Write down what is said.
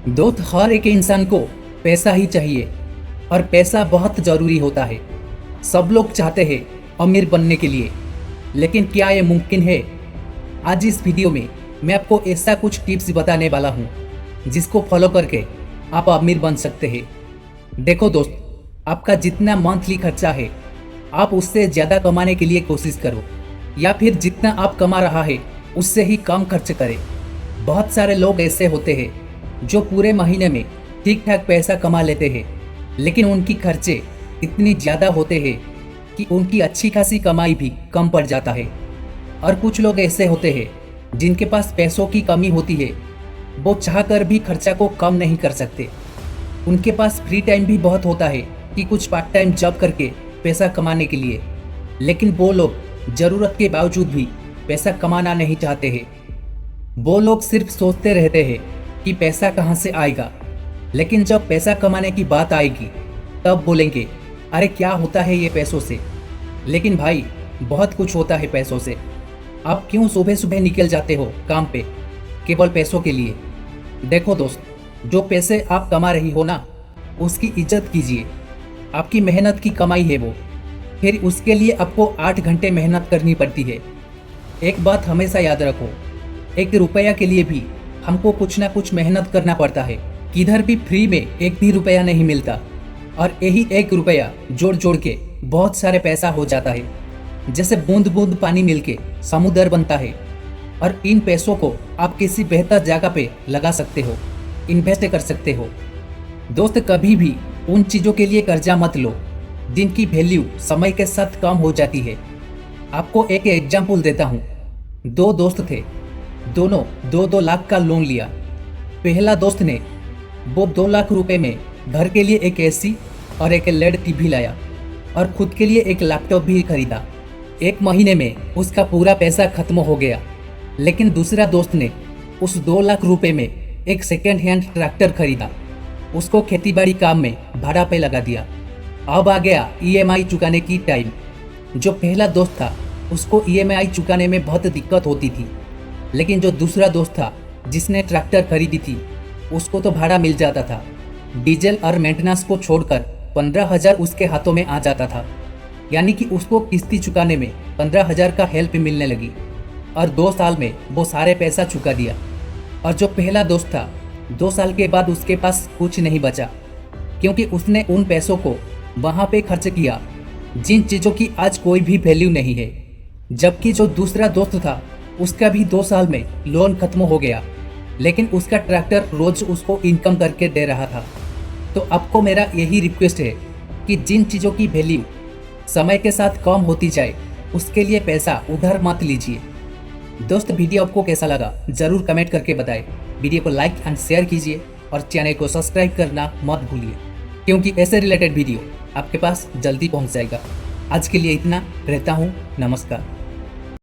दोस्त, हर एक इंसान को पैसा ही चाहिए और पैसा बहुत ज़रूरी होता है। सब लोग चाहते हैं अमीर बनने के लिए, लेकिन क्या ये मुमकिन है? आज इस वीडियो में मैं आपको ऐसा कुछ टिप्स बताने वाला हूँ जिसको फॉलो करके आप अमीर बन सकते हैं। देखो दोस्त, आपका जितना मंथली खर्चा है आप उससे ज़्यादा कमाने के लिए कोशिश करो, या फिर जितना आप कमा रहा है उससे ही कम खर्च करें। बहुत सारे लोग ऐसे होते हैं जो पूरे महीने में ठीक ठाक पैसा कमा लेते हैं, लेकिन उनकी खर्चे इतनी ज़्यादा होते हैं कि उनकी अच्छी खासी कमाई भी कम पड़ जाता है। और कुछ लोग ऐसे होते हैं जिनके पास पैसों की कमी होती है, वो चाहकर भी खर्चा को कम नहीं कर सकते। उनके पास फ्री टाइम भी बहुत होता है कि कुछ पार्ट टाइम जॉब करके पैसा कमाने के लिए, लेकिन वो लोग ज़रूरत के बावजूद भी पैसा कमाना नहीं चाहते हैं। वो लोग सिर्फ सोचते रहते हैं कि पैसा कहाँ से आएगा, लेकिन जब पैसा कमाने की बात आएगी तब बोलेंगे, अरे क्या होता है ये पैसों से। लेकिन भाई, बहुत कुछ होता है पैसों से। आप क्यों सुबह सुबह निकल जाते हो काम पे केवल पैसों के लिए? देखो दोस्त, जो पैसे आप कमा रही हो ना, उसकी इज्जत कीजिए। आपकी मेहनत की कमाई है वो, फिर उसके लिए आपको 8 घंटे मेहनत करनी पड़ती है। एक बात हमेशा याद रखो, एक रुपया के लिए भी हमको कुछ ना कुछ मेहनत करना पड़ता है। किधर भी फ्री में एक भी रुपया नहीं मिलता, और यही एक रुपया जोड़ जोड़ के बहुत सारे पैसा हो जाता है। जैसे बूंद बूंद पानी मिलके समुद्र बनता है। और इन पैसों को आप किसी बेहतर जगह पे लगा सकते हो, इन्वेस्ट कर सकते हो। दोस्त, कभी भी उन चीज़ों के लिए कर्जा मत लो जिनकी वैल्यू समय के साथ कम हो जाती है। आपको एक एग्जाम्पल देता हूँ। दो दोस्त थे, दोनों 2-2 लाख का लोन लिया। पहला दोस्त ने वो 2 लाख रुपए में घर के लिए एक एसी और एक एलईडी टीवी लाया और खुद के लिए एक लैपटॉप भी खरीदा। 1 महीने में उसका पूरा पैसा खत्म हो गया। लेकिन दूसरा दोस्त ने उस 2 लाख रुपए में एक सेकेंड हैंड ट्रैक्टर खरीदा, उसको खेतीबाड़ी काम में भाड़ा पे लगा दिया। अब आ गया ईएमआई चुकाने की टाइम। जो पहला दोस्त था उसको ईएमआई चुकाने में बहुत दिक्कत होती थी, लेकिन जो दूसरा दोस्त था जिसने ट्रैक्टर खरीदी थी उसको तो भाड़ा मिल जाता था। डीजल और मेंटेनेंस को छोड़कर 15,000 उसके हाथों में आ जाता था। यानी कि उसको किस्ती चुकाने में 15,000 का हेल्प मिलने लगी, और 2 साल में वो सारे पैसा चुका दिया। और जो पहला दोस्त था, 2 साल के बाद उसके पास कुछ नहीं बचा, क्योंकि उसने उन पैसों को वहाँ पे खर्च किया जिन चीज़ों की आज कोई भी वैल्यू नहीं है। जबकि जो दूसरा दोस्त था उसका भी 2 साल में लोन खत्म हो गया, लेकिन उसका ट्रैक्टर रोज उसको इनकम करके दे रहा था। तो आपको मेरा यही रिक्वेस्ट है कि जिन चीज़ों की वैल्यू समय के साथ कम होती जाए उसके लिए पैसा उधार मत लीजिए। दोस्त, वीडियो आपको कैसा लगा ज़रूर कमेंट करके बताएं। वीडियो को लाइक एंड शेयर कीजिए और चैनल को सब्सक्राइब करना मत भूलिए, क्योंकि ऐसे रिलेटेड वीडियो आपके पास जल्दी पहुंच जाएगा। आज के लिए इतना, रहता हूं, नमस्कार।